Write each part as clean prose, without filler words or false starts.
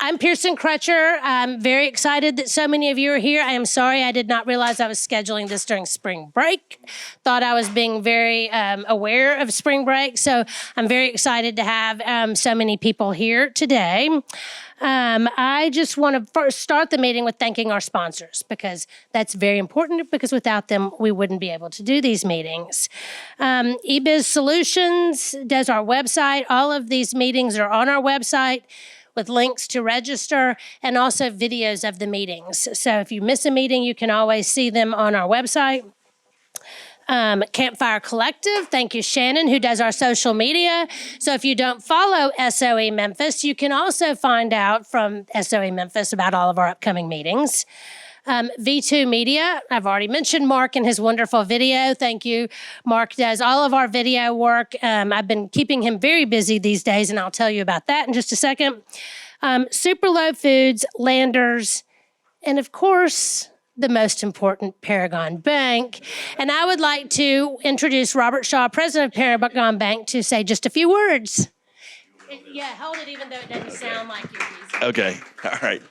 I'm Pearson Crutcher. I'm very excited that so many of you are here. I am sorry I did not realize I was scheduling this during spring break. Thought I was being very aware of spring break, so I'm very excited to have so many people here today. I just want to first start the meeting with thanking our sponsors, because that's very important, because without them, we wouldn't be able to do these meetings. eBiz Solutions does our website. All of these meetings are on our website with links to register and also videos of the meetings. So if you miss a meeting, you can always see them on our website. Campfire Collective, thank you, Shannon, who does our social media. So if you don't follow SOE Memphis, you can also find out from SOE Memphis about all of our upcoming meetings. V2 Media, I've already mentioned Mark and his wonderful video. Thank you. Mark does all of our video work. I've been keeping him very busy these days, and I'll tell you about that in just a second. Super Low Foods, Landers, and of course, the most important, Paragon Bank. And I would like to introduce Robert Shaw, president of Paragon Bank, to say just a few words. Yeah, hold it even though it doesn't sound like you. Okay, all right.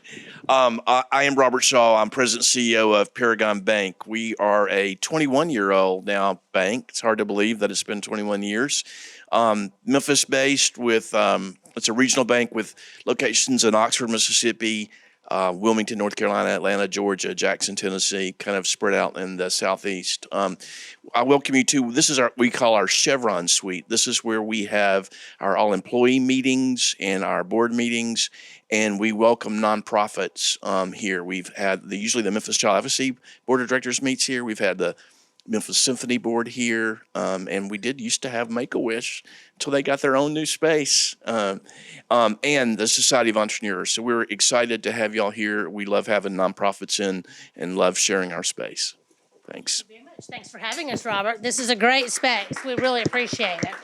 I am Robert Shaw. I'm president and CEO of Paragon Bank. We are a 21-year-old now bank. It's hard to believe that it's been 21 years. Memphis-based with, it's a regional bank with locations in Oxford, Mississippi, Wilmington, North Carolina, Atlanta, Georgia, Jackson, Tennessee, kind of spread out in the southeast. I welcome you to, this is we call our Chevron Suite. This is where we have our all-employee meetings and our board meetings, and we welcome nonprofits here. We've had usually the Memphis Child Advocacy Board of Directors meets here. We've had the Memphis Symphony Board here, and we used to have Make-A-Wish until they got their own new space, and the Society of Entrepreneurs. So we're excited to have y'all here. We love having nonprofits in and love sharing our space. Thanks. Thank you very much. Thanks for having us, Robert. This is a great space. We really appreciate it.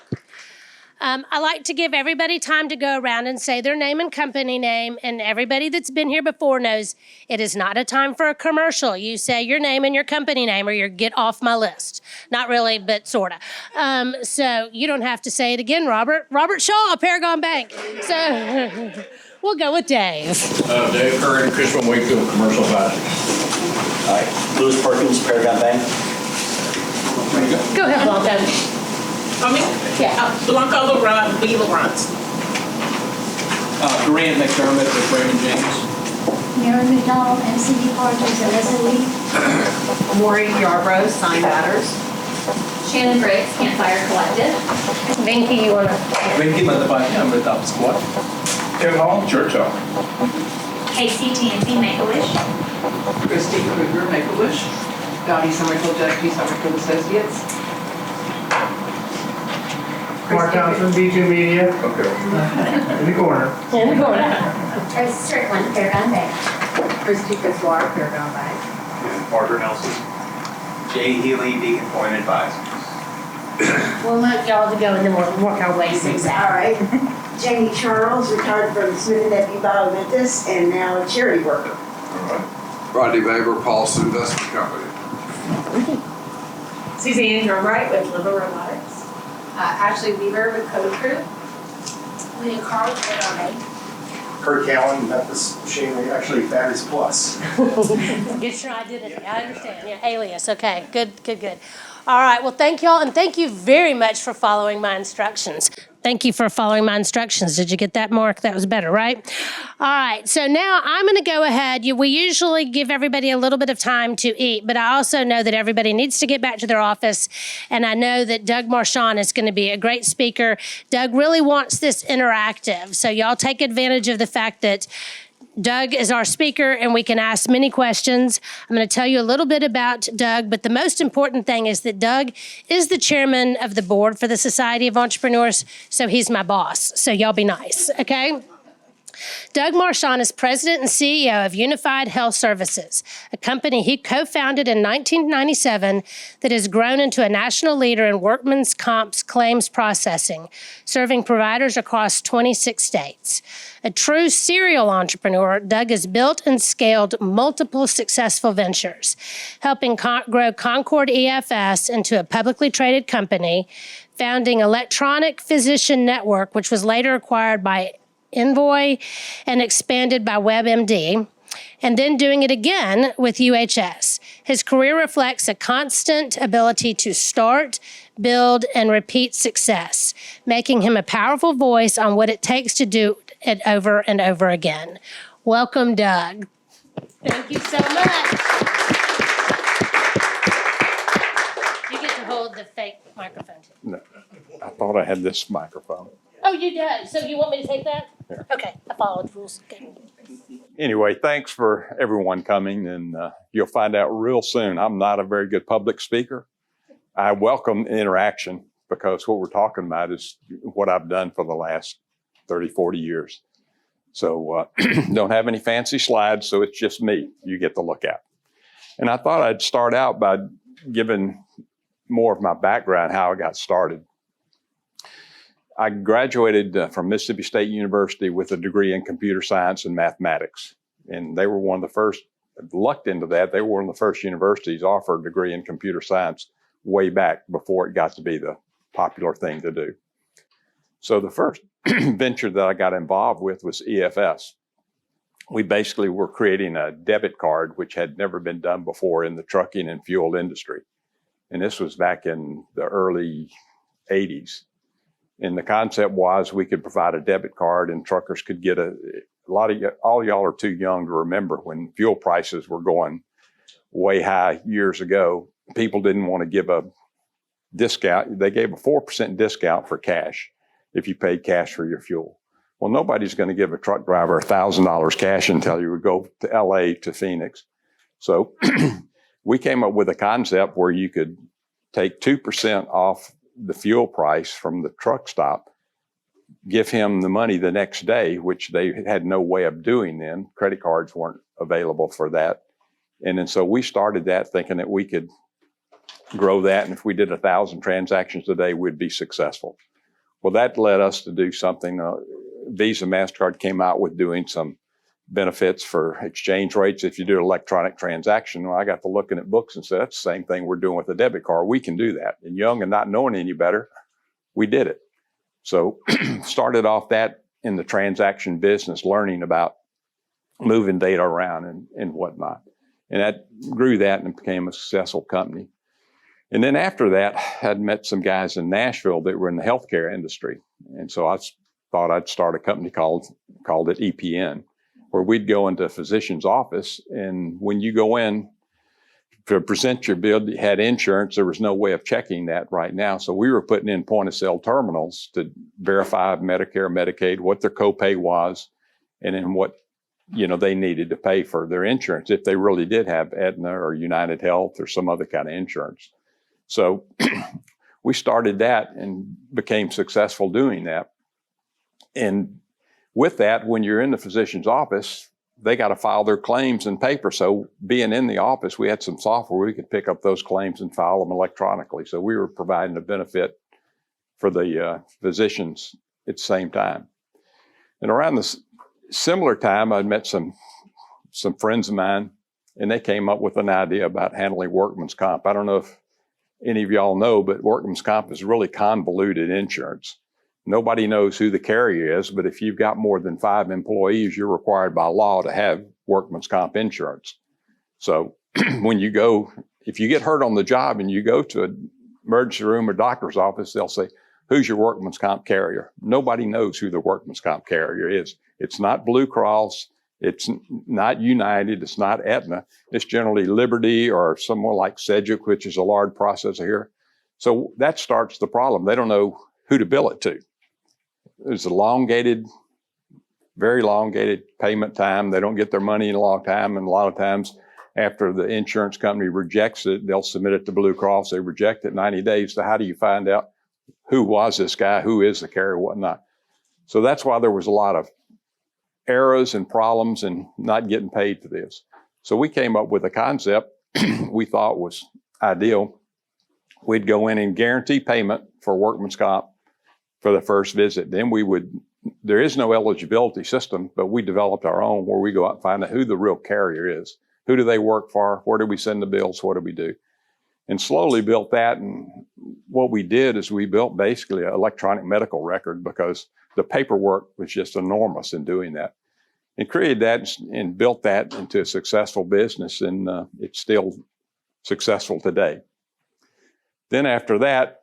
I like to give everybody time to go around and say their name and company name, and everybody that's been here before knows it is not a time for a commercial. You say your name and your company name or you get off my list. Not really, but sort of. So you don't have to say it again, Robert. Robert Shaw, Paragon Bank. So we'll go with Dave. Dave Curran, Chris from Wakefield Commercial Advisors. All right, Louis Perkins, Paragon Bank. Go ahead, Blanca. Yeah. Blanca LeBron, B. LeBron's. Durant McDermott with Raymond James. Mary McDonald, MCD Partners, LSLE. Maureen Yarbrough, Sign Matters. Shannon Briggs, Campfire Collective. Vinky, you want to? Vinky Madhavani, I'm with Top Squad. Tim Hall, Churchill. KCTNT, Make-A-Wish. Christy Kruger, Make-A-Wish. Dottie Summerfield, Jackie Summerfield Associates. Mark Thompson, B2 Media. Okay. In the corner. In the corner. Tracy Strickland, Paragon Bank. Christy Fitzwater, Paragon Bank. And Parker Nelson. Jay Healy, Deacon Point Advisors. We'll let y'all to go and then we'll work our way through All that. right. Jamie Charles, retired from Smith & Nephew Bio-Memphis and now a charity worker. All right. Rodney Baber, Paulson Investment Company. Suzanne Drumright with Liberal Robotics. Ashley Weaver with Code Crew. Leah Carl with Paragon Bank. Kurt Callan, Memphis Machinery, actually Batteries Plus. Get your identity. I understand. Yeah, alias. Okay. Good. All right. Well, thank y'all, and thank you very much for following my instructions. Thank you for following my instructions. Did you get that, Mark? That was better, right? All right. So now I'm going to go ahead. We usually give everybody a little bit of time to eat, but I also know that everybody needs to get back to their office, and I know that Doug Marchant is going to be a great speaker. Doug really wants this interactive, so y'all take advantage of the fact that Doug is our speaker, and we can ask many questions. I'm going to tell you a little bit about Doug, but the most important thing is that Doug is the chairman of the board for the Society of Entrepreneurs, so he's my boss. So y'all be nice, okay? Doug Marchant is president and CEO of Unified Health Services, a company he co-founded in 1997 that has grown into a national leader in workman's comp claims processing, serving providers across 26 states. A true serial entrepreneur, Doug has built and scaled multiple successful ventures, helping grow Concord EFS into a publicly traded company, founding Electronic Physician Network, which was later acquired by Envoy and expanded by WebMD, and then doing it again with UHS. His career reflects a constant ability to start, build, and repeat success, making him a powerful voice on what it takes to do it over and over again. Welcome, Doug. Thank you so much. You get to hold the fake microphone too. No, I thought I had this microphone. Oh, you did? So you want me to take that? Yeah. Okay, I followed the rules. Okay. Anyway, thanks for everyone coming, and you'll find out real soon. I'm not a very good public speaker. I welcome interaction because what we're talking about is what I've done for the last 30, 40 years. So don't have any fancy slides, so it's just me you get to look at. And I thought I'd start out by giving more of my background, how I got started. I graduated from Mississippi State University with a degree in computer science and mathematics. And they were one of the first, lucked into that, they were one of the first universities to offer a degree in computer science way back before it got to be the popular thing to do. So the first venture that I got involved with was EFS. We basically were creating a debit card, which had never been done before in the trucking and fuel industry. And this was back in the early 80s. And the concept was we could provide a debit card and truckers could get all y'all are too young to remember when fuel prices were going way high years ago. People didn't want to give a discount. They gave a 4% discount for cash if you paid cash for your fuel. Well, nobody's going to give a truck driver $1,000 cash and tell you to go to LA to Phoenix. So we came up with a concept where you could take 2% off the fuel price from the truck stop, give him the money the next day, which they had no way of doing then. Credit cards weren't available for that. And then so we started that thinking that we could grow that. And if we did 1,000 transactions a day, we'd be successful. Well, that led us to do something. Visa, MasterCard came out with doing some benefits for exchange rates. If you do an electronic transaction, well, I got to looking at books and said, that's the same thing we're doing with a debit card. We can do that. And young and not knowing any better, we did it. So started off that in the transaction business, learning about moving data around and whatnot. And that grew that and became a successful company. And then after that, I'd met some guys in Nashville that were in the healthcare industry. And so I thought I'd start a company called it EPN, where we'd go into a physician's office. And when you go in to present your bill, you had insurance, there was no way of checking that right now. So we were putting in point of sale terminals to verify Medicare, Medicaid, what their copay was, and then what they needed to pay for their insurance if they really did have Aetna or United Health or some other kind of insurance. So we started that and became successful doing that. And with that, when you're in the physician's office, they got to file their claims in paper. So being in the office, we had some software we could pick up those claims and file them electronically. So we were providing a benefit for the physicians at the same time. And around this similar time, I'd met some friends of mine, and they came up with an idea about handling workman's comp. I don't know if any of y'all know, but workman's comp is really convoluted insurance. Nobody knows who the carrier is, but if you've got more than 5 employees, you're required by law to have workman's comp insurance. So if you get hurt on the job and you go to an emergency room or doctor's office, they'll say, who's your workman's comp carrier? Nobody knows who the workman's comp carrier is. It's not Blue Cross. It's not United. It's not Aetna. It's generally Liberty or someone like Sedgwick, which is a large processor here. So that starts the problem. They don't know who to bill it to. There's very elongated payment time. They don't get their money in a long time. And a lot of times after the insurance company rejects it, they'll submit it to Blue Cross. They reject it 90 days. So how do you find out who was this guy? Who is the carrier? Whatnot. So that's why there was a lot of errors and problems and not getting paid for this. So we came up with a concept we thought was ideal. We'd go in and guarantee payment for workman's comp for the first visit. Then there is no eligibility system, but we developed our own where we go out and find out who the real carrier is. Who do they work for? Where do we send the bills? What do we do? And slowly built that. And what we did is we built basically an electronic medical record because the paperwork was just enormous in doing that. And created that and built that into a successful business, and it's still successful today. Then after that,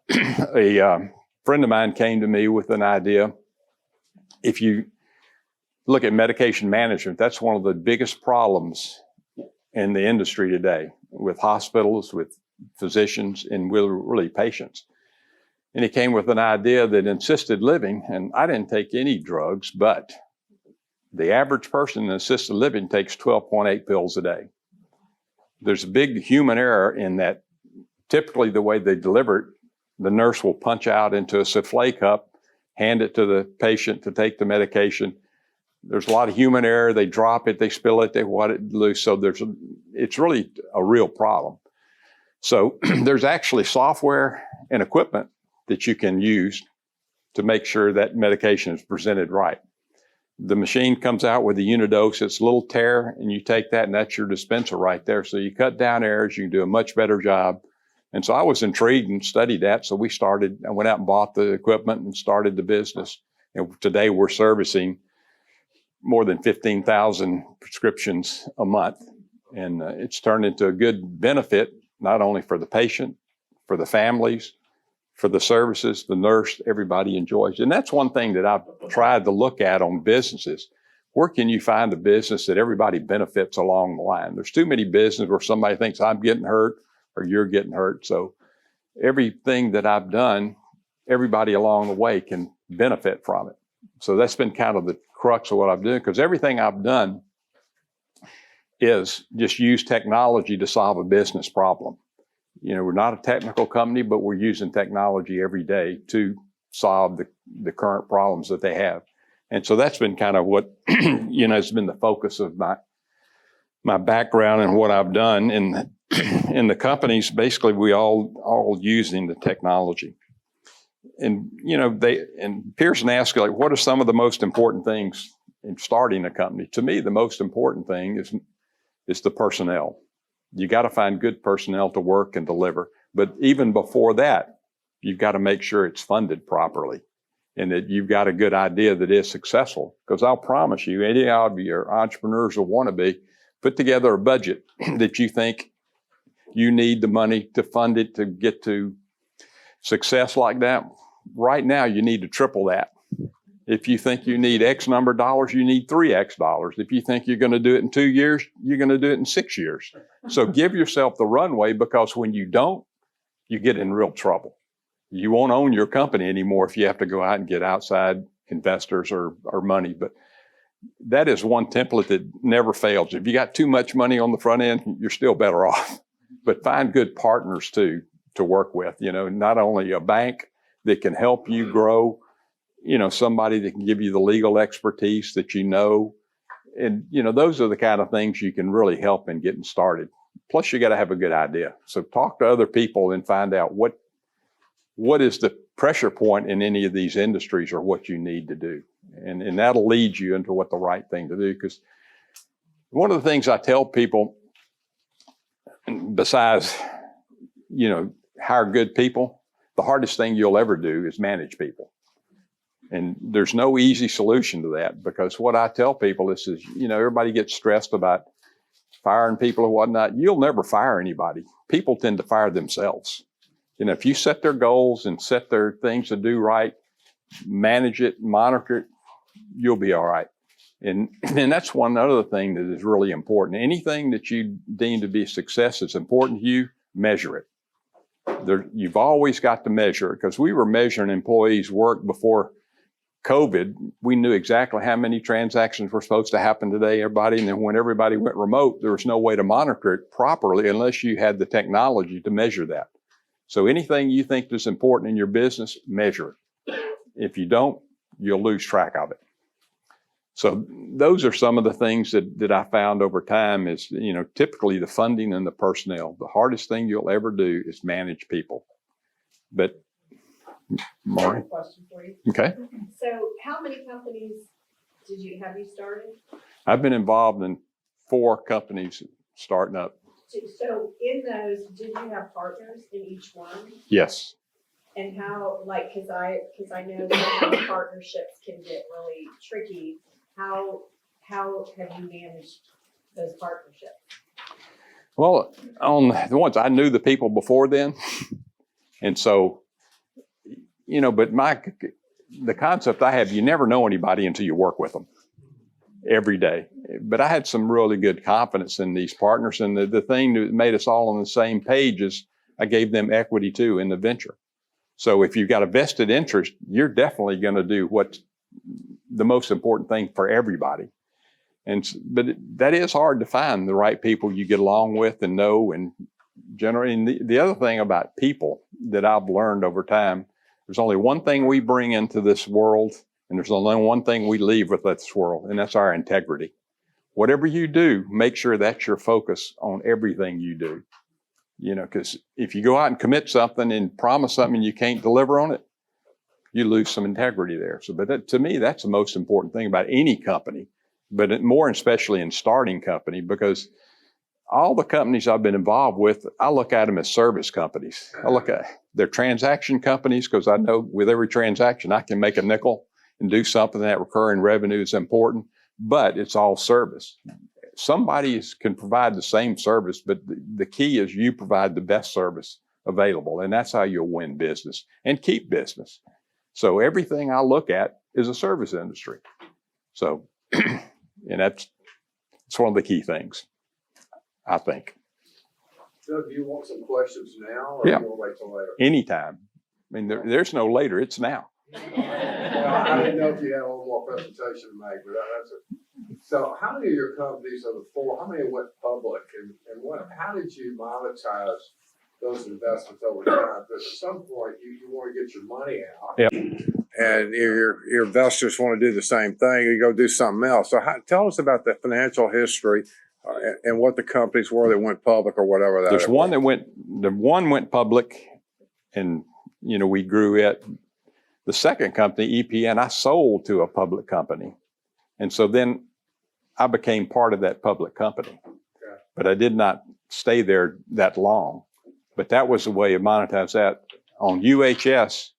a friend of mine came to me with an idea. If you look at medication management, that's one of the biggest problems in the industry today with hospitals, with physicians, and with really patients. And he came with an idea that assisted living, and I didn't take any drugs, but the average person in assisted living takes 12.8 pills a day. There's a big human error in that. Typically, the way they deliver it, the nurse will punch out into a souffle cup, hand it to the patient to take the medication. There's a lot of human error. They drop it, they spill it, they want it loose. So it's really a real problem. So there's actually software and equipment that you can use to make sure that medication is presented right. The machine comes out with a unidose. It's a little tear, and you take that, and that's your dispenser right there. So you cut down errors. You can do a much better job. And so I was intrigued and studied that. So I went out and bought the equipment and started the business. And today we're servicing more than 15,000 prescriptions a month. And it's turned into a good benefit, not only for the patient, for the families, for the services, the nurse, everybody enjoys. And that's one thing that I've tried to look at on businesses. Where can you find a business that everybody benefits along the line? There's too many businesses where somebody thinks I'm getting hurt or you're getting hurt. So everything that I've done, everybody along the way can benefit from it. So that's been kind of the crux of what I'm doing, because everything I've done is just use technology to solve a business problem. You know, we're not a technical company, but we're using technology every day to solve the current problems that they have. And so that's been kind of what, has been the focus of my background and what I've done in the companies. Basically, we all using the technology. And, and Pearson asked, like, what are some of the most important things in starting a company? To me, the most important thing is the personnel. You got to find good personnel to work and deliver. But even before that, you've got to make sure it's funded properly and that you've got a good idea that is successful. Because I'll promise you, any of your entrepreneurs will want to be, put together a budget that you think you need the money to fund it to get to success like that. Right now, you need to triple that. If you think you need X number of dollars, you need 3X dollars. If you think you're going to do it in 2 years, you're going to do it in 6 years. So give yourself the runway, because when you don't, you get in real trouble. You won't own your company anymore if you have to go out and get outside investors or money. But that is one template that never fails. If you got too much money on the front end, you're still better off. But find good partners too to work with. Not only a bank that can help you grow, somebody that can give you the legal expertise that and those are the kind of things you can really help in getting started. Plus, you got to have a good idea. So talk to other people and find out what is the pressure point in any of these industries or what you need to do. And that'll lead you into what the right thing to do. Because one of the things I tell people, besides, hire good people, the hardest thing you'll ever do is manage people. And there's no easy solution to that, because what I tell people is, everybody gets stressed about firing people and whatnot. You'll never fire anybody. People tend to fire themselves. If you set their goals and set their things to do right, manage it, monitor it, you'll be all right. And that's one other thing that is really important. Anything that you deem to be a success that's important to you, measure it. You've always got to measure it, because we were measuring employees' work before COVID. We knew exactly how many transactions were supposed to happen today, everybody. And then when everybody went remote, there was no way to monitor it properly unless you had the technology to measure that. So anything you think is important in your business, measure it. If you don't, you'll lose track of it. So those are some of the things that I found over time is, typically the funding and the personnel. The hardest thing you'll ever do is manage people. But Maury? Question for you. Okay. So how many companies have you started? I've been involved in 4 companies starting up. So in those, did you have partners in each one? Yes. And how, like, cause I know sometimes partnerships can get really tricky. How have you managed those partnerships? Well, on the ones I knew the people before then, and so, but the concept I have, you never know anybody until you work with them every day. But I had some really good confidence in these partners, and the thing that made us all on the same page is I gave them equity too in the venture. So if you've got a vested interest, you're definitely going to do what's the most important thing for everybody. But that is hard to find the right people you get along with and know. And generally, the other thing about people that I've learned over time, there's only one thing we bring into this world, and there's only one thing we leave with this world, and that's our integrity. Whatever you do, make sure that's your focus on everything you do. Because if you go out and commit something and promise something and you can't deliver on it, you lose some integrity there. But to me, that's the most important thing about any company, but more especially in starting company, because all the companies I've been involved with, I look at them as service companies. I look at they're transaction companies because I know with every transaction I can make a nickel and do something. That recurring revenue is important, but it's all service. Somebody can provide the same service, but the key is you provide the best service available, and that's how you'll win business and keep business. So everything I look at is a service industry. So, and it's one of the key things, I think. Doug, do you want some questions now, or Yeah. do you want to wait till later? Anytime. I mean, there's no later, it's now. Well, I didn't know if you had a little more presentation to make, but that's it. So how many of your companies of the four, how many went public, and how did you monetize those investments over time? Because at some point you want to get your money out. Yep. And your investors want to do the same thing. You go do something else. So tell us about the financial history and what the companies were that went public or whatever that. There's one that went public, and we grew it. The second company, EPN, I sold to a public company, and so then I became part of that public company. Okay. But I did not stay there that long. But that was a way of monetize that. On UHS,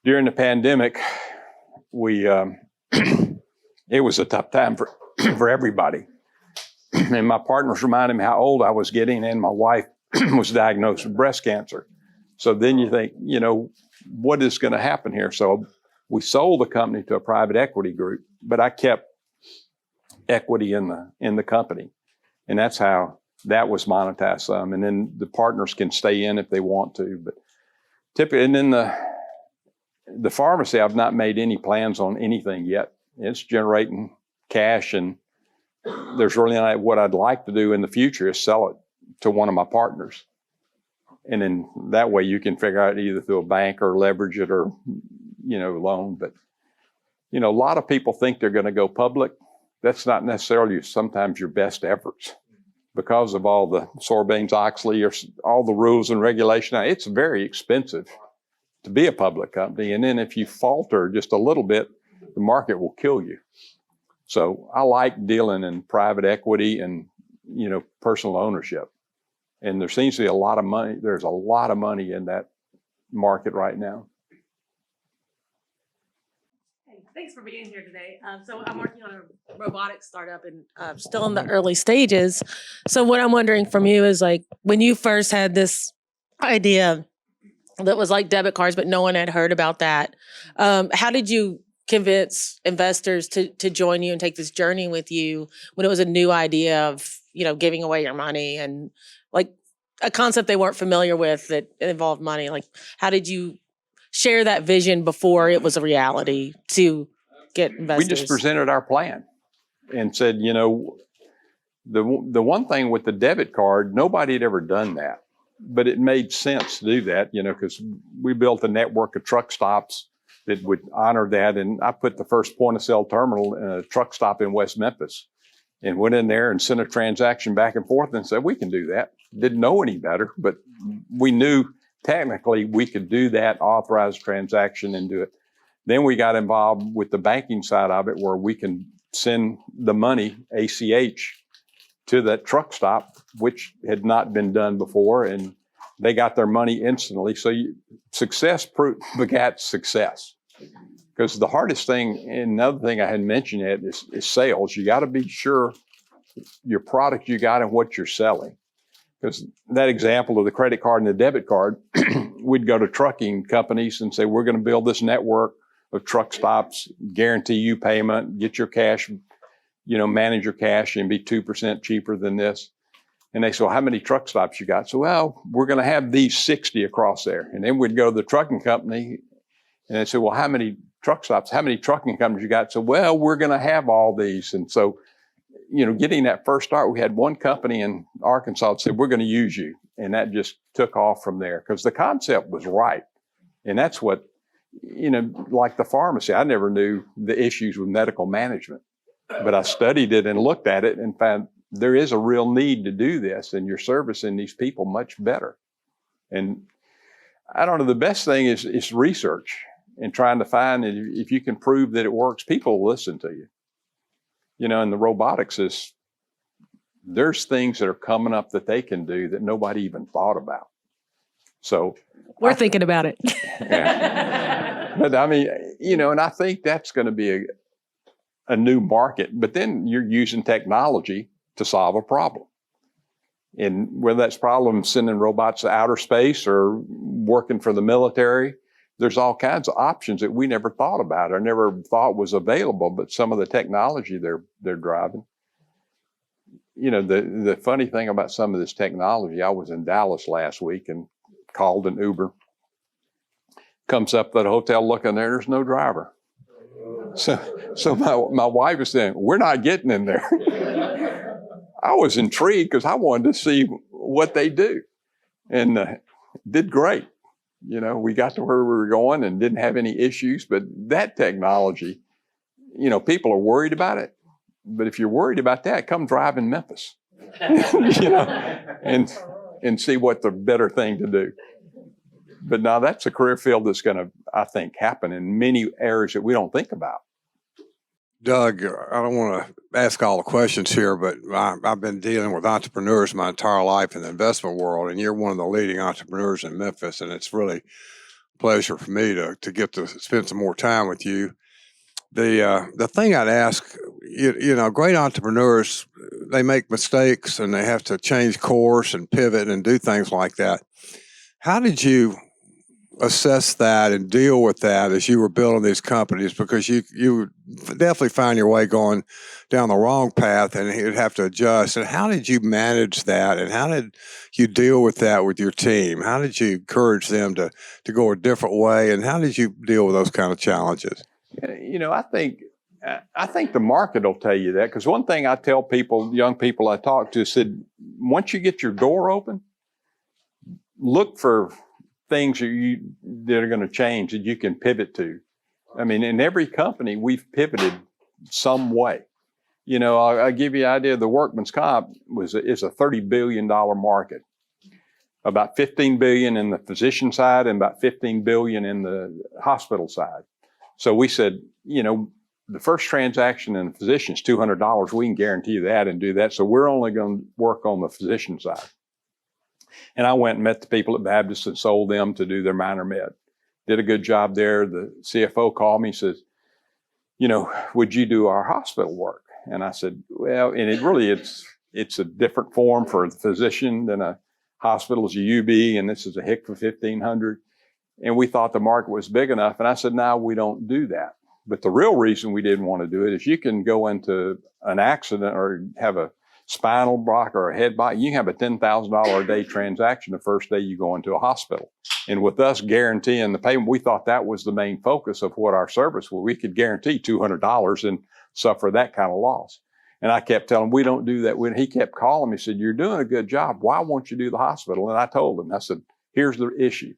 during the pandemic, it was a tough time for everybody. And my partners reminded me how old I was getting, and my wife was diagnosed with breast cancer. So then you think, what is going to happen here? So we sold the company to a private equity group, but I kept equity in the company, and that's how that was monetized some. And then the partners can stay in if they want to. But typically, and then the pharmacy, I've not made any plans on anything yet. It's generating cash, and there's really not. What I'd like to do in the future is sell it to one of my partners. And then that way you can figure out either through a bank or leverage it or, loan. But, a lot of people think they're going to go public. That's not necessarily sometimes your best efforts because of all the Sarbanes-Oxley or all the rules and regulation. It's very expensive to be a public company. And then if you falter just a little bit, the market will kill you. So I like dealing in private equity and, personal ownership. And there seems to be a lot of money. There's a lot of money in that market right now. Hey, thanks for being here today. So I'm working on a robotics startup and still in the early stages. So what I'm wondering from you is when you first had this idea that was like debit cards, but no one had heard about that. How did you convince investors to join you and take this journey with you when it was a new idea of, giving away your money and a concept they weren't familiar with that involved money? How did you share that vision before it was a reality to get investors? We just presented our plan and said, the one thing with the debit card, nobody had ever done that, but it made sense to do that, because we built a network of truck stops that would honor that. And I put the first point of sale terminal in a truck stop in West Memphis and went in there and sent a transaction back and forth and said, we can do that. Didn't know any better, but we knew technically we could do that, authorized transaction and do it. Then we got involved with the banking side of it where we can send the money ACH to that truck stop, which had not been done before. And They got their money instantly. So success begat success. Because the hardest thing, and another thing I hadn't mentioned yet, is sales. You got to be sure your product you got and what you're selling. Because that example of the credit card and the debit card, we'd go to trucking companies and say, we're going to build this network of truck stops, guarantee you payment, get your cash, manage your cash and be 2% cheaper than this. And they say, well, how many truck stops you got? So, well, we're going to have these 60 across there. And then we'd go to the trucking company and they say, well, how many truck stops, how many trucking companies you got? So, well, we're going to have all these. And so, getting that first start, we had one company in Arkansas that said, we're going to use you. And that just took off from there because the concept was right. And that's what, like the pharmacy, I never knew the issues with medical management, but I studied it and looked at it and found there is a real need to do this, and you're servicing these people much better. And I don't know, the best thing is research and trying to find if you can prove that it works, people will listen to you. And the robotics there's things that are coming up that they can do that nobody even thought about. So we're thinking about it. Yeah. But I mean, and I think that's going to be a new market, but then you're using technology to solve a problem. And whether that's problem sending robots to outer space or working for the military, there's all kinds of options that we never thought about or never thought was available, but some of the technology they're driving. The funny thing about some of this technology, I was in Dallas last week and called an Uber. Comes up at a hotel looking there's no driver. So my wife was saying, we're not getting in there. I was intrigued because I wanted to see what they do and did great. We got to where we were going and didn't have any issues, but that technology, people are worried about it. But if you're worried about that, come drive in Memphis, and see what the better thing to do. But now that's a career field that's going to, I think, happen in many areas that we don't think about. Doug, I don't want to ask all the questions here, but I've been dealing with entrepreneurs my entire life in the investment world, and you're one of the leading entrepreneurs in Memphis, and it's really a pleasure for me to get to spend some more time with you. The thing I'd ask, great entrepreneurs, they make mistakes and they have to change course and pivot and do things like that. How did you assess that and deal with that as you were building these companies? Because you definitely found your way going down the wrong path and you'd have to adjust. And how did you manage that? And how did you deal with that with your team? How did you encourage them to go a different way? And how did you deal with those kind of challenges? I think the market will tell you that, because one thing I tell people, young people I talk to, said, once you get your door open, look for things that are going to change that you can pivot to. I mean, in every company, we've pivoted some way. I'll give you an idea. The workman's comp is a $30 billion market. About $15 billion in the physician side and about $15 billion in the hospital side. So we said, the first transaction in the physician is $200. We can guarantee that and do that. So we're only going to work on the physician side. And I went and met the people at Baptist and sold them to do their minor med. Did a good job there. The CFO called me and says, would you do our hospital work? And I said, well, and it's a different form for the physician than a hospital is a UB, and this is a HIC for 1,500. And we thought the market was big enough. And I said, no, we don't do that. But the real reason we didn't want to do it is you can go into an accident or have a spinal block or a head bite. You can have a $10,000 a day transaction the first day you go into a hospital. And with us guaranteeing the payment, we thought that was the main focus of what our service was. We could guarantee $200 and suffer that kind of loss. And I kept telling him, we don't do that. When he kept calling me, he said, you're doing a good job. Why won't you do the hospital? And I told him, I said, here's the issue.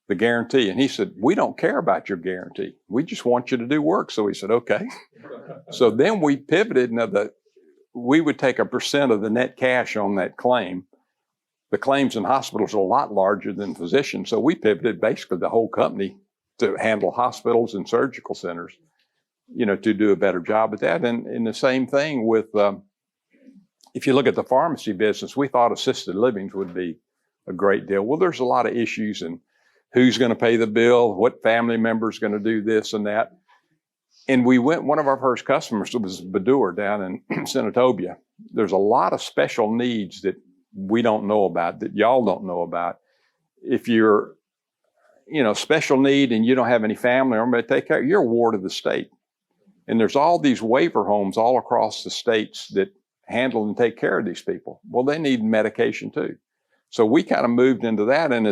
The guarantee. And he said, we don't care about your guarantee. We just want you to do work. So he said, okay. So then we pivoted. Now we would take 1% of the net cash on that claim. The claims in hospitals are a lot larger than physicians. So we pivoted basically the whole company to handle hospitals and surgical centers, to do a better job at that. And the same thing with, if you look at the pharmacy business, we thought assisted livings would be a great deal. Well, there's a lot of issues and who's going to pay the bill, what family member is going to do this and that. And one of our first customers was Badur down in Senatobia. There's a lot of special needs that we don't know about, that y'all don't know about. If you're, special need and you don't have any family or to take care, you're a ward of the state. And there's all these waiver homes all across the states that handle and take care of these people. Well, they need medication too. So we kind of moved into that, and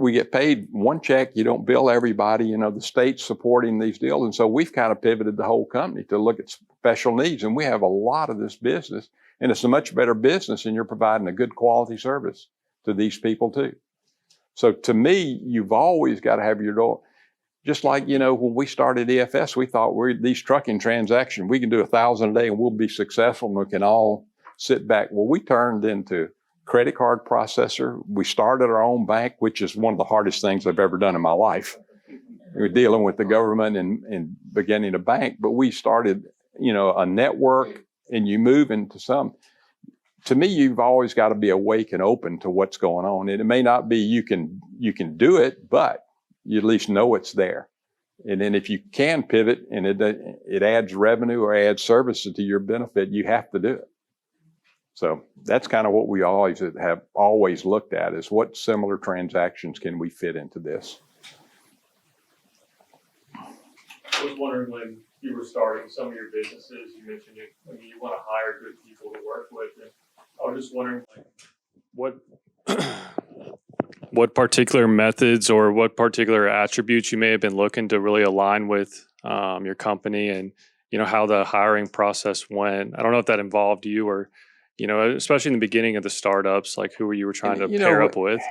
we get paid one check, you don't bill everybody, the state's supporting these deals. And so we've kind of pivoted the whole company to look at special needs. And we have a lot of this business, and it's a much better business, and you're providing a good quality service to these people too. So to me, you've always got to have your door. Just like, when we started EFS, we thought these trucking transactions, we can do 1,000 a day and we'll be successful and we can all sit back. Well, we turned into credit card processor. We started our own bank, which is one of the hardest things I've ever done in my life. We're dealing with the government and beginning a bank, but we started, a network, and you move into some. To me, you've always got to be awake and open to what's going on. And it may not be you can do it, but you at least know it's there. And then if you can pivot and it adds revenue or adds services to your benefit, you have to do it. So that's kind of what we have always looked at, is what similar transactions can we fit into this. I was wondering, when you were starting some of your businesses, you mentioned you want to hire good people to work with. And I was just wondering, what particular methods or what particular attributes you may have been looking to really align with your company, and how the hiring process went. I don't know if that involved you or, especially in the beginning of the startups, like who you were trying to pair up with.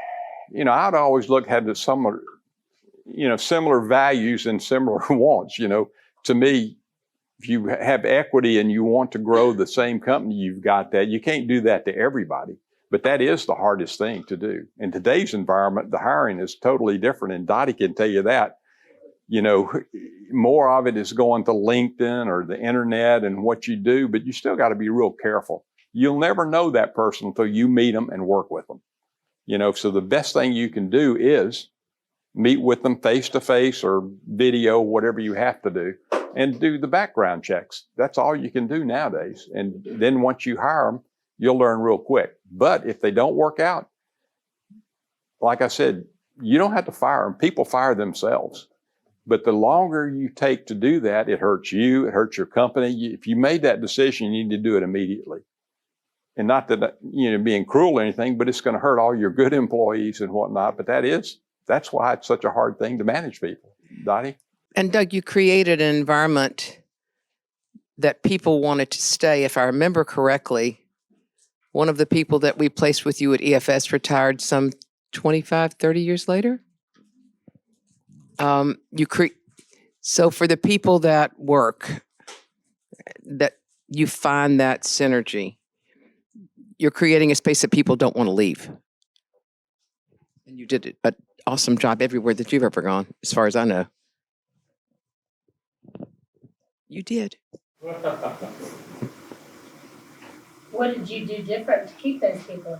I'd always had the similar values and similar wants. To me, if you have equity and you want to grow the same company, you've got that. You can't do that to everybody, but that is the hardest thing to do. In today's environment, the hiring is totally different, and Dottie can tell you that. More of it is going to LinkedIn or the internet and what you do, but you still got to be real careful. You'll never know that person until you meet them and work with them. So the best thing you can do is meet with them face to face or video, whatever you have to do, and do the background checks. That's all you can do nowadays. And then once you hire them, you'll learn real quick. But if they don't work out, like I said, you don't have to fire them. People fire themselves. But the longer you take to do that, it hurts you, it hurts your company. If you made that decision, you need to do it immediately. And not that, being cruel or anything, but it's going to hurt all your good employees and whatnot. But that's why it's such a hard thing to manage people. Dottie? And Doug, you created an environment that people wanted to stay. If I remember correctly, one of the people that we placed with you at EFS retired some 25, 30 years later. So for the people that work, that you find that synergy, you're creating a space that people don't want to leave. And you did an awesome job everywhere that you've ever gone, as far as I know. You did. What did you do different to keep those people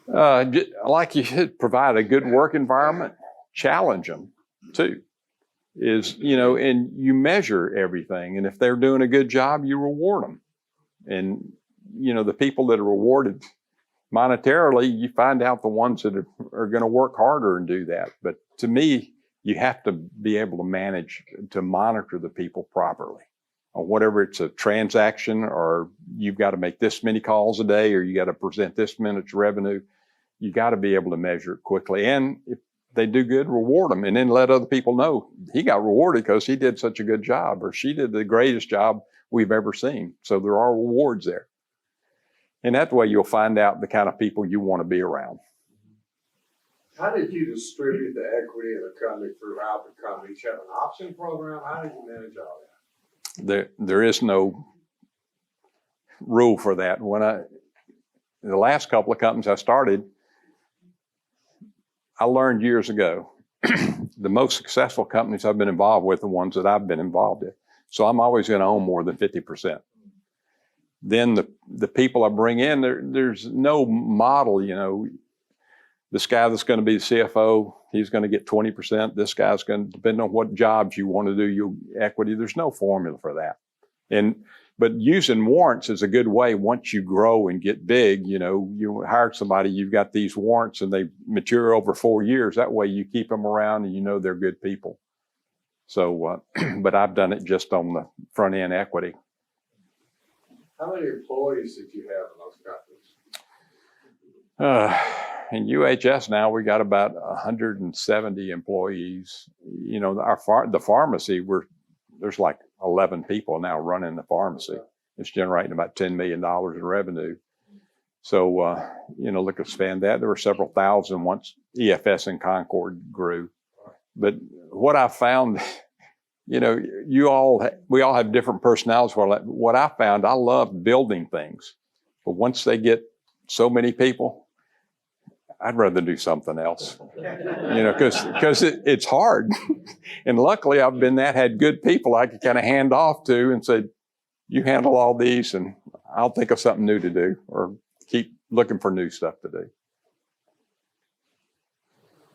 then? Like you said, provide a good work environment, challenge them too. And you measure everything. And if they're doing a good job, you reward them. And, the people that are rewarded monetarily, you find out the ones that are going to work harder and do that. But to me, you have to be able to manage, to monitor the people properly. Or whatever, it's a transaction, or you've got to make this many calls a day, or you got to present this much revenue. You got to be able to measure it quickly. And if they do good, reward them, and then let other people know he got rewarded because he did such a good job, or she did the greatest job we've ever seen. So there are rewards there. And that way you'll find out the kind of people you want to be around. How did you distribute the equity in the company throughout the company? Did you have an option program? How did you manage all that? There is no rule for that. The last couple of companies I started, I learned years ago, the most successful companies I've been involved with are the ones that I've been involved in. So I'm always going to own more than 50%. then the people I bring in, there's no model, this guy that's going to be the CFO, he's going to get 20%. This guy's going to, depend on what jobs you want to do, you equity. There's no formula for that. But using warrants is a good way. Once you grow and get big, you hire somebody, you've got these warrants and they mature over 4 years. That way you keep them around and they're good people. So, but I've done it just on the front end equity. How many employees did you have in those companies? In UHS now, we got about 170 employees. The pharmacy, there's like 11 people now running the pharmacy. It's generating about $10 million in revenue. So, look, expand that. There were several thousand once EFS and Concord grew. But what I found, we all have different personalities. What I found, I love building things. But once they get so many people, I'd rather do something else, because it's hard. And luckily I've had good people I could kind of hand off to and said, you handle all these and I'll think of something new to do or keep looking for new stuff to do.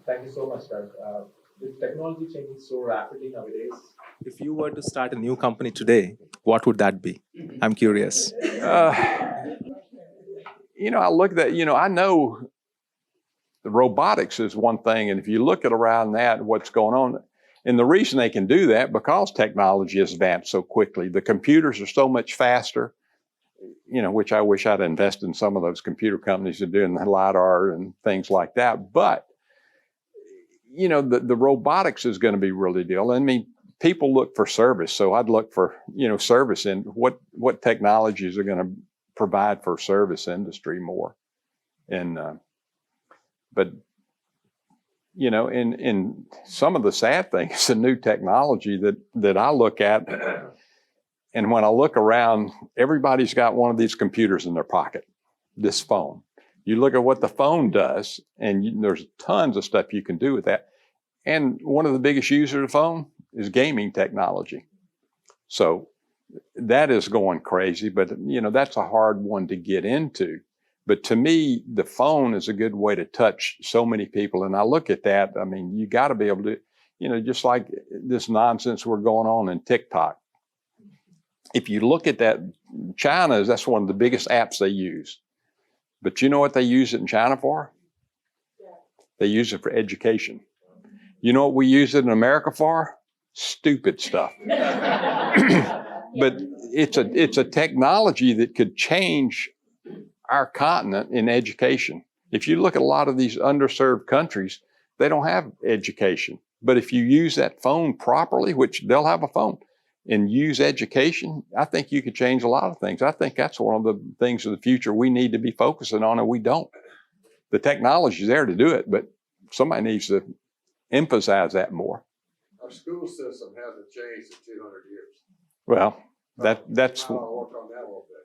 Thank you so much, Doug. With technology changing so rapidly nowadays, if you were to start a new company today, what would that be? I'm curious. I look at that, I know the robotics is one thing. And if you look at around that, what's going on, and the reason they can do that, because technology has advanced so quickly, the computers are so much faster, which I wish I'd invested in some of those computer companies that are doing the LiDAR and things like that. But, the robotics is going to be really deal. I mean, people look for service. So I'd look for, service and what technologies are going to provide for service industry more. And, but, in some of the sad things, the new technology that I look at, and when I look around, everybody's got one of these computers in their pocket, this phone. You look at what the phone does, and there's tons of stuff you can do with that. And one of the biggest users of the phone is gaming technology. So that is going crazy, but, that's a hard one to get into. But to me, the phone is a good way to touch so many people. And I look at that, I mean, you got to be able to, just like this nonsense we're going on in TikTok. If you look at that, that's one of the biggest apps they use. But you know what they use it in China for? They use it for education. You know what we use it in America for? Stupid stuff. But it's a technology that could change our continent in education. If you look at a lot of these underserved countries, they don't have education. But if you use that phone properly, which they'll have a phone, and use education, I think you could change a lot of things. I think that's one of the things of the future we need to be focusing on, and we don't. The technology is there to do it, but somebody needs to emphasize that more. Our school system hasn't changed in 200 years. Well, that's I'll work on that a little bit.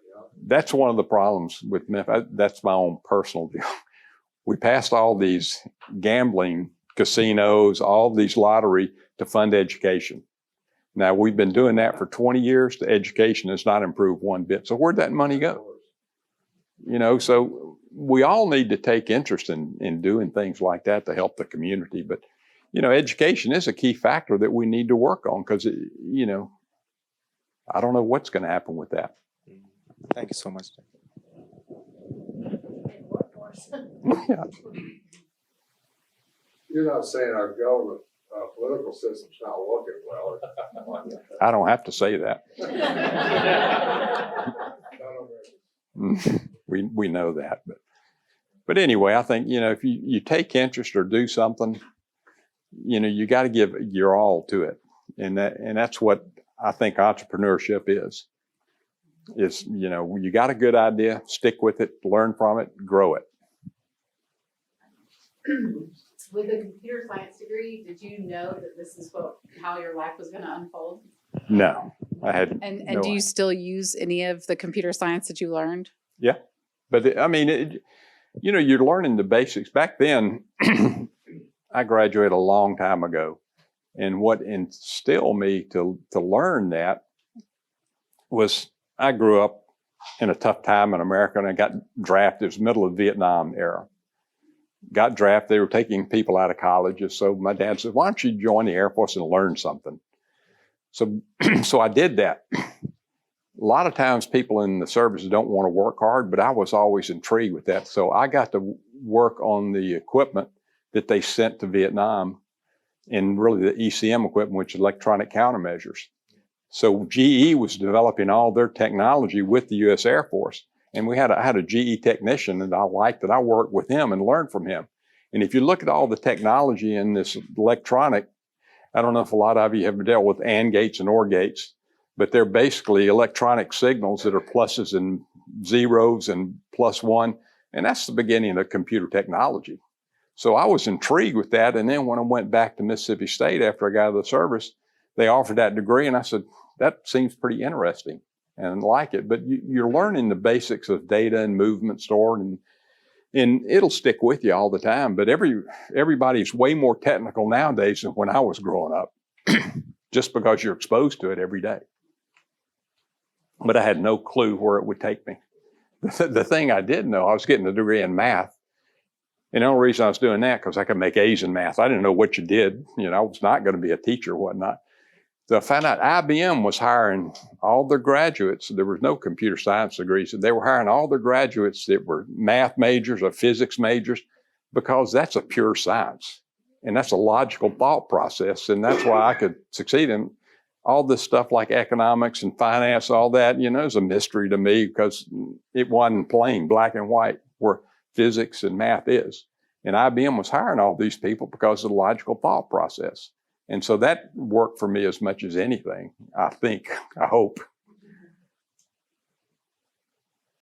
That's one of the problems with Memphis. That's my own personal deal. We passed all these gambling casinos, all these lottery to fund education. Now, we've been doing that for 20 years. The education has not improved one bit. So where'd that money go? So we all need to take interest in doing things like that to help the community. But, education is a key factor that we need to work on because, I don't know what's going to happen with that. Thank you so much. Yeah. You're not saying our government political system's not working well. I don't have to say that. We know that, but anyway, I think if you take interest or do something, you got to give your all to it, and that's what I think entrepreneurship is. You got a good idea, stick with it, learn from it, grow it. With a computer science degree, did you know that this is how your life was going to unfold? No, I had. And no do you still use any of the computer science that you learned? Yeah, but you're learning the basics. Back then, I graduated a long time ago, and what instilled me to learn that was I grew up in a tough time in America, and I got drafted. It was middle of the Vietnam era. Got drafted. They were taking people out of colleges. So my dad said, why don't you join the Air Force and learn something? So, so I did that. A lot of times people in the service don't want to work hard, but I was always intrigued with that. So I got to work on the equipment that they sent to Vietnam, and really the ECM equipment, which is electronic countermeasures. So GE was developing all their technology with the U.S. Air Force. And I had a GE technician that I liked, that I worked with him and learned from him. And if you look at all the technology in this electronic, I don't know if a lot of you have dealt with AND gates and OR gates, but they're basically electronic signals that are pluses and zeros and +1. And that's the beginning of computer technology. So I was intrigued with that. And then when I went back to Mississippi State after I got out of the service, they offered that degree. And I said, that seems pretty interesting and like it. But you're learning the basics of data and movement stored, and it'll stick with you all the time. But everybody's way more technical nowadays than when I was growing up, just because you're exposed to it every day. But I had no clue where it would take me. The thing I did know, I was getting a degree in math. And the only reason I was doing that, because I could make A's in math. I didn't know what you did. I was not going to be a teacher or whatnot. So I found out IBM was hiring all their graduates. There was no computer science degrees. So they were hiring all their graduates that were math majors or physics majors, because that's a pure science. And that's a logical thought process. And that's why I could succeed in all this stuff like economics and finance, all that, is a mystery to me, because it wasn't plain black and white where physics and math is. And IBM was hiring all these people because of the logical thought process. And so that worked for me as much as anything, I think, I hope.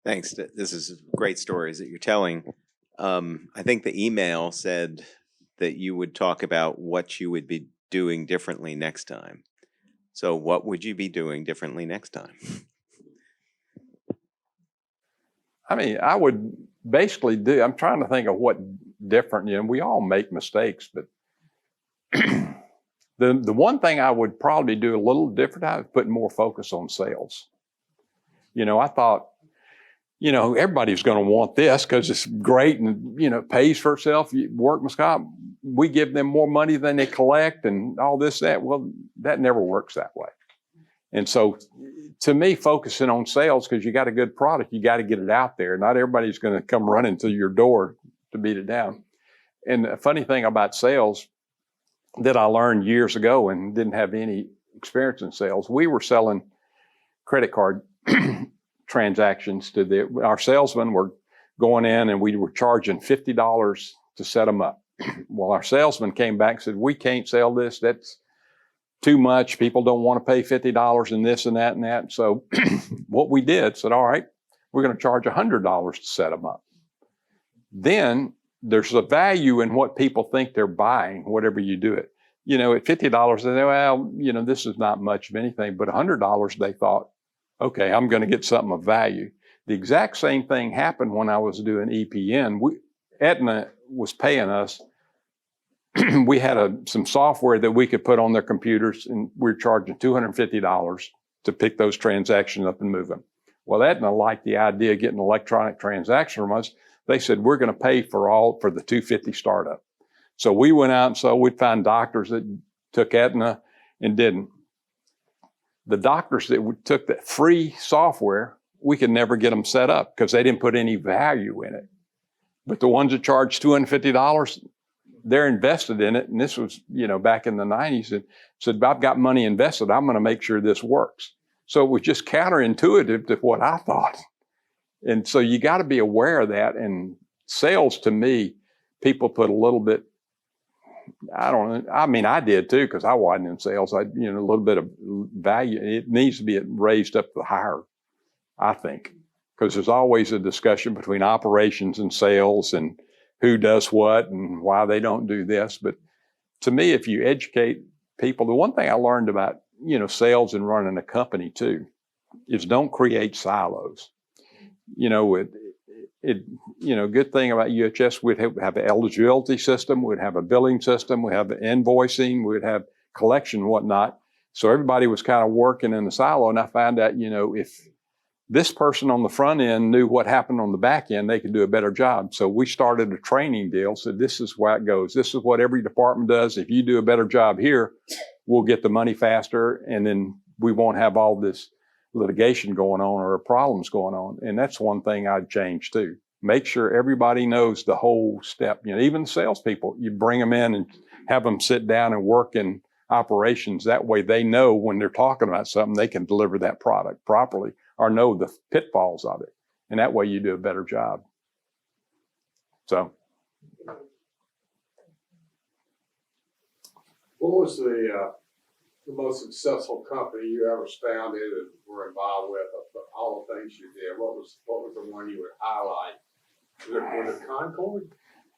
Thanks. This is great stories that you're telling. I think the email said that you would talk about what you would be doing differently next time. So what would you be doing differently next time? I mean, I would basically I'm trying to think of what different, we all make mistakes, but the one thing I would probably do a little different, I would put more focus on sales. I thought, everybody's going to want this because it's great and, pays for itself. Workman's comp, we give them more money than they collect and all this, that. Well, that never works that way. And so to me, focusing on sales, because you got a good product, you got to get it out there. Not everybody's going to come running to your door to beat it down. And the funny thing about sales that I learned years ago and didn't have any experience in sales, we were selling credit card transactions to our salesmen were going in and we were charging $50 to set them up. Well, our salesman came back and said, we can't sell this. That's too much. People don't want to pay $50 in this and that and that. So what we did, said, all right, we're going to charge $100 to set them up. Then there's a value in what people think they're buying, whatever you do it. At $50, they say, well, this is not much of anything, but $100, they thought, okay, I'm going to get something of value. The exact same thing happened when I was doing EPN. Aetna was paying us. We had some software that we could put on their computers, and we were charging $250 to pick those transactions up and move them. Well, Aetna liked the idea of getting an electronic transaction from us. They said, we're going to pay for the $250 startup. So we went out, and so we'd find doctors that took Aetna and didn't. The doctors that took that free software, we could never get them set up because they didn't put any value in it. But the ones that charged $250, they're invested in it. And this was, back in the 90s, and said, I've got money invested. I'm going to make sure this works. So it was just counterintuitive to what I thought. And so you got to be aware of that. And sales, to me, people put a little bit, I don't know. I mean, I did too, because I wasn't in sales. A little bit of value. It needs to be raised up to higher, I think, because there's always a discussion between operations and sales and who does what and why they don't do this. But to me, if you educate people, the one thing I learned about, sales and running a company too, is don't create silos. Good thing about UHS, we'd have an eligibility system, we'd have a billing system, we'd have invoicing, we'd have collection and whatnot. So everybody was kind of working in the silo. And I found out, if this person on the front end knew what happened on the back end, they could do a better job. So we started a training deal. So this is where it goes. This is what every department does. If you do a better job here, we'll get the money faster, and then we won't have all this litigation going on or problems going on. And that's one thing I'd change too. Make sure everybody knows the whole step. You know, even the salespeople, you bring them in and have them sit down and work in operations. That way they know when they're talking about something, they can deliver that product properly or know the pitfalls of it. And that way you do a better job. So. What was the most successful company you ever founded and were involved with? Of all the things you did, what was the one you would highlight? Was it Concord?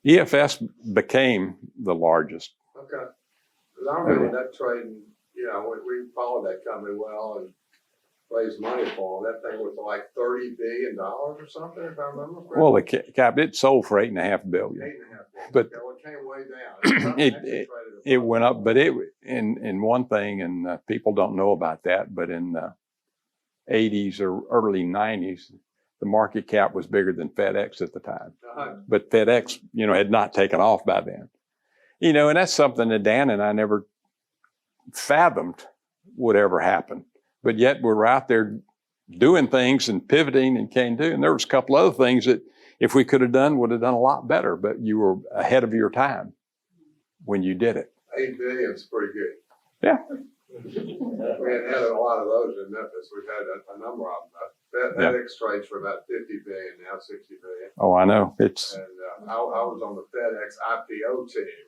EFS became the largest. Okay. Because I remember that trading, you know, we followed that company well and raised money for them. That thing was like $30 billion or something, if I remember correctly. Well, the cap, it sold for $8.5 billion. $8.5 billion. But well, it came way down. it went up, but it in one thing, and people don't know about that, but in the 80s or early 90s, the market cap was bigger than FedEx at the time. But FedEx, you know, had not taken off by then. You know, and that's something that Dan and I never fathomed would ever happen. But yet we're out there doing things and pivoting and can't do. And there was a couple other things that if we could have done, would have done a lot better, but you were ahead of your time when you did it. $8 billion is pretty good. Yeah. We hadn't had a lot of those in Memphis. We've had a number of them. FedEx trades for about $50 billion now, $60 billion. Oh, I know. It's. And I was on the FedEx IPO team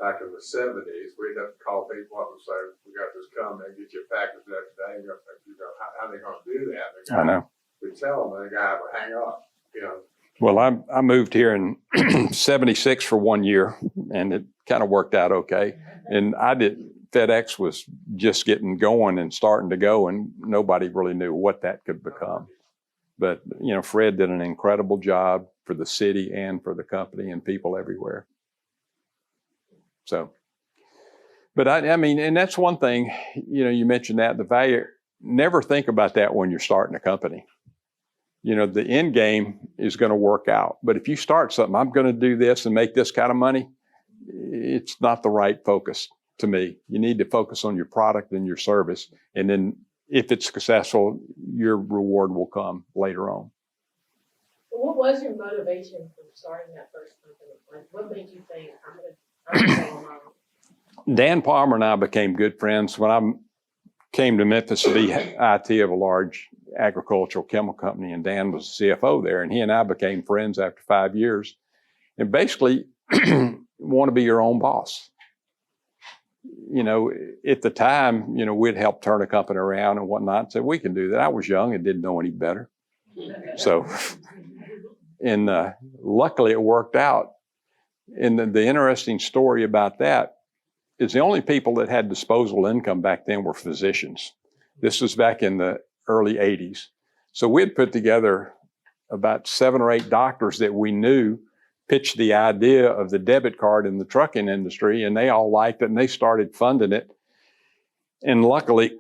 back in the 70s. We'd have to call people up and say, "We got this coming. Get your package next day." And you go, how are they going to do that? I know. We tell them, and the guy would hang up. You know. Well, I moved here in 76 for 1 year, and it kind of worked out okay. And FedEx was just getting going and starting to go, and nobody really knew what that could become. But, you know, Fred did an incredible job for the city and for the company and people everywhere. So, but I mean, and that's one thing, you know, you mentioned that, the value, never think about that when you're starting a company. You know, the end game is going to work out. But if you start something, I'm going to do this and make this kind of money, it's not the right focus to me. You need to focus on your product and your service. And then if it's successful, your reward will come later on. What was your motivation for starting that first company? Like, what made you think, I'm gonna go alone? Dan Palmer and I became good friends when I came to Memphis to be IT of a large agricultural chemical company, and Dan was the CFO there, and he and I became friends after 5 years. And basically, want to be your own boss. You know, at the time, you know, we'd help turn a company around and whatnot, and said, we can do that. I was young and didn't know any better. So, and luckily it worked out. And the interesting story about that is the only people that had disposable income back then were physicians. This was back in the early 80s. So we'd put together about 7 or 8 doctors that we knew pitched the idea of the debit card in the trucking industry, and they all liked it, and they started funding it. And luckily,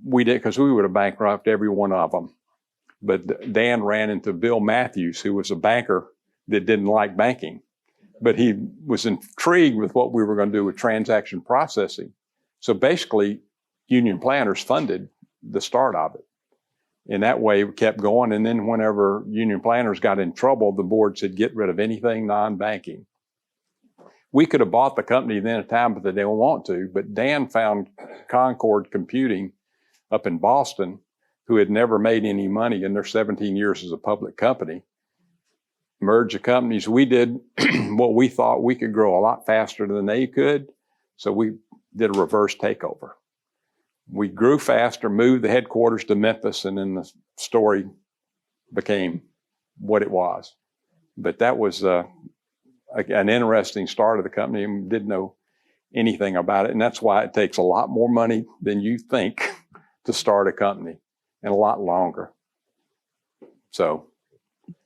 we did, because we would have bankrupted every one of them. But Dan ran into Bill Matthews, who was a banker that didn't like banking. But he was intrigued with what we were going to do with transaction processing. So basically, Union Planters funded the start of it. And that way we kept going. And then whenever Union Planters got in trouble, the board said, get rid of anything non-banking. We could have bought the company then at the time, but they didn't want to. But Dan found Concord Computing up in Boston, who had never made any money in their 17 years as a public company. Merged the companies. We did what we thought we could grow a lot faster than they could. So we did a reverse takeover. We grew faster, moved the headquarters to Memphis, and then the story became what it was. But that was an interesting start of the company, and didn't know anything about it. And that's why it takes a lot more money than you think to start a company, and a lot longer. So,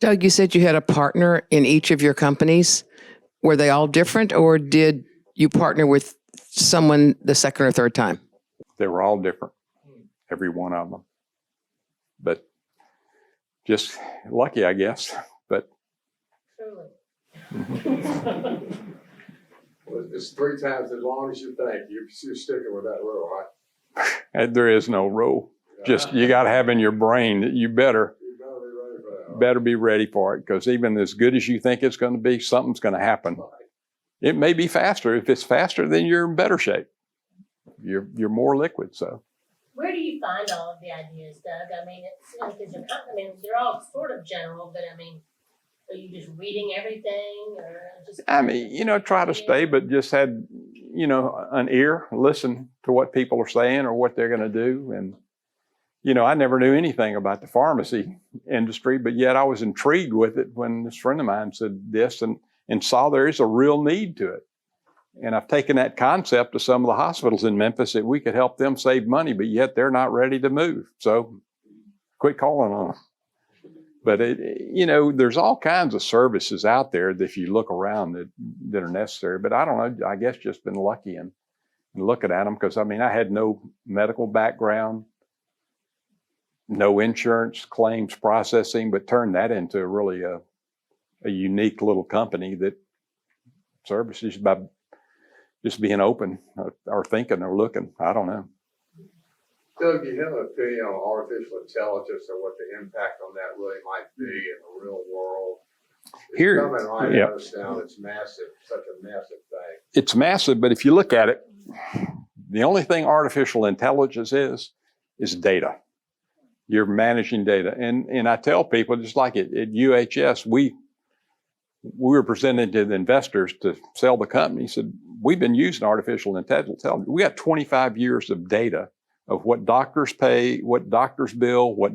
Doug, you said you had a partner in each of your companies. Were they all different, or did you partner with someone the second or third time? They were all different, every one of them. But just lucky, I guess. But Well, it's 3 times as long as you think. You're sticking with that rule, right? and there is no rule. Just you got to have in your brain that you better be ready for it, because even as good as you think it's going to be, something's going to happen. It may be faster. If it's faster, then you're in better shape. You're more liquid. So Where do you find all of the ideas, Doug? I mean, they're all sort of general, but I mean, are you just reading everything, or just? I mean, try to stay, but just had, an ear, listen to what people are saying or what they're going to do. And, I never knew anything about the pharmacy industry, but yet I was intrigued with it when this friend of mine said this and saw there is a real need to it. And I've taken that concept to some of the hospitals in Memphis that we could help them save money, but yet they're not ready to move. So quit calling on them. But, there's all kinds of services out there that if you look around that are necessary. But I don't know, I guess just been lucky in looking at them, because, I had no medical background, no insurance claims processing, but turned that into really a unique little company that services by just being open or thinking or looking. I don't know. Doug, do you have an opinion on artificial intelligence and what the impact on that really might be in the real world? It's coming right at us now. It's massive, such a massive thing. It's massive, but if you look at it, the only thing artificial intelligence is data. You're managing data. And I tell people, just like at UHS, we were presented to the investors to sell the company. Said, we've been using artificial intelligence. We got 25 years of data of what doctors pay, what doctors bill, what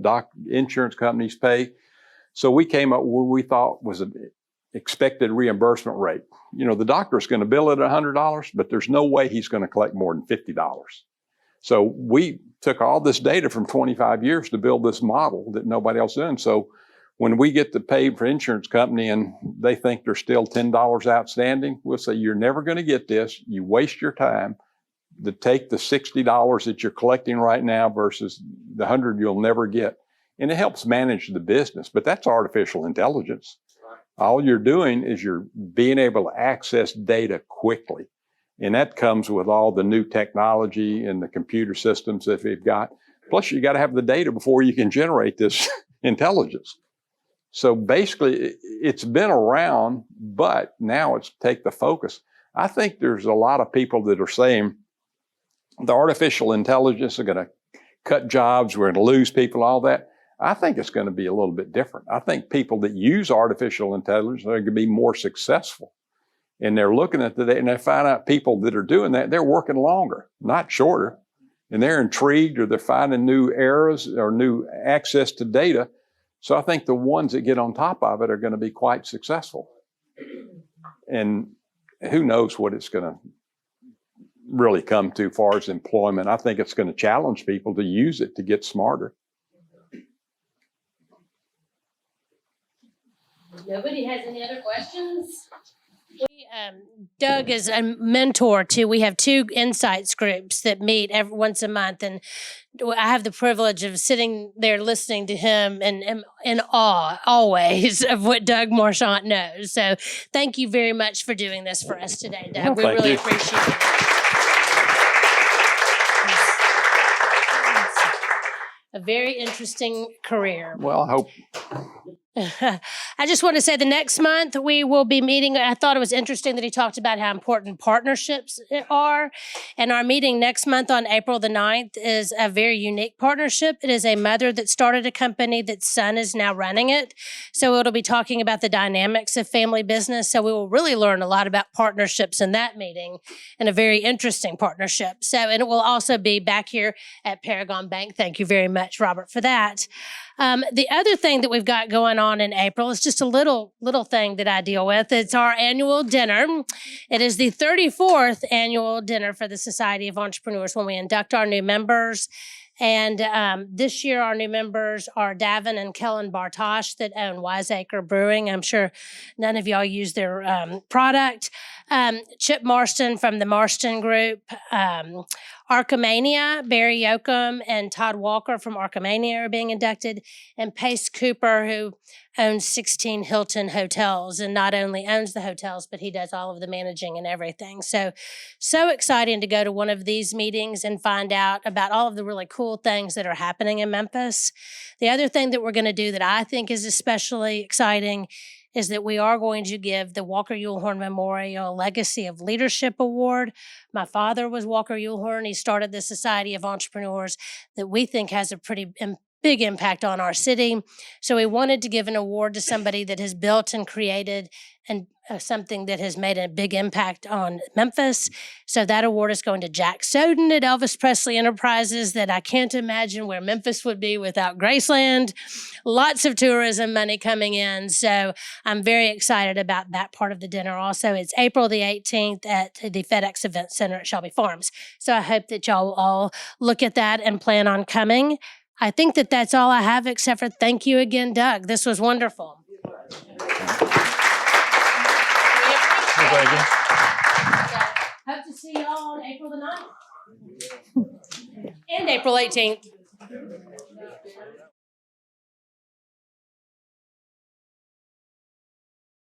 insurance companies pay. So we came up with what we thought was an expected reimbursement rate. The doctor's going to bill it $100, but there's no way he's going to collect more than $50. So we took all this data from 25 years to build this model that nobody else did. So when we get to pay for insurance company and they think there's still $10 outstanding, we'll say, you're never going to get this. You waste your time to take the $60 that you're collecting right now versus the $100 you'll never get. And it helps manage the business, but that's artificial intelligence. All you're doing is you're being able to access data quickly. And that comes with all the new technology and the computer systems that we've got. Plus, you got to have the data before you can generate this intelligence. So basically, it's been around, but now it's take the focus. I think there's a lot of people that are saying the artificial intelligence are going to cut jobs, we're going to lose people, all that. I think it's going to be a little bit different. I think people that use artificial intelligence are going to be more successful. And they're looking at the data and they find out people that are doing that, they're working longer, not shorter. And they're intrigued, or they're finding new eras or new access to data. So I think the ones that get on top of it are going to be quite successful. And who knows what it's going to really come to as far as employment. I think it's going to challenge people to use it to get smarter. Nobody has any other questions? Doug is a mentor too. We have 2 insights groups that meet every once a month, and I have the privilege of sitting there listening to him and in awe always of what Doug Marchant knows. So thank you very much for doing this for us today, Doug. We really appreciate it. A very interesting career. Well, I hope. I just want to say the next month we will be meeting. I thought it was interesting that he talked about how important partnerships are. And our meeting next month on April the 9th is a very unique partnership. It is a mother that started a company that son is now running it. So it'll be talking about the dynamics of family business. So we will really learn a lot about partnerships in that meeting, and a very interesting partnership. So, and it will also be back here at Paragon Bank. Thank you very much, Robert, for that. The other thing that we've got going on in April is just a little thing that I deal with. It's our annual dinner. It is the 34th annual dinner for the Society of Entrepreneurs when we induct our new members. And this year, our new members are Davin and Kellen Bartosh that own Wiseacre Brewing. I'm sure none of y'all use their product. Chip Marston from the Marston Group, Archimania, Barry Yoakum and Todd Walker from Archimania are being inducted, and Pace Cooper, who owns 16 Hilton hotels, and not only owns the hotels, but he does all of the managing and everything. So exciting to go to one of these meetings and find out about all of the really cool things that are happening in Memphis. The other thing that we're going to do that I think is especially exciting is that we are going to give the Walker Ulehorn Memorial Legacy of Leadership Award. My father was Walker Ulehorn. He started the Society of Entrepreneurs that we think has a pretty big impact on our city. So we wanted to give an award to somebody that has built and created and something that has made a big impact on Memphis. So that award is going to Jack Soden at Elvis Presley Enterprises, that I can't imagine where Memphis would be without Graceland. Lots of tourism money coming in. So I'm very excited about that part of the dinner. Also, it's April the 18th at the FedEx Event Center at Shelby Farms. So I hope that y'all all look at that and plan on coming. I think that that's all I have, except for thank you again, Doug. This was wonderful. Hope to see y'all on April the 9th and April 18th.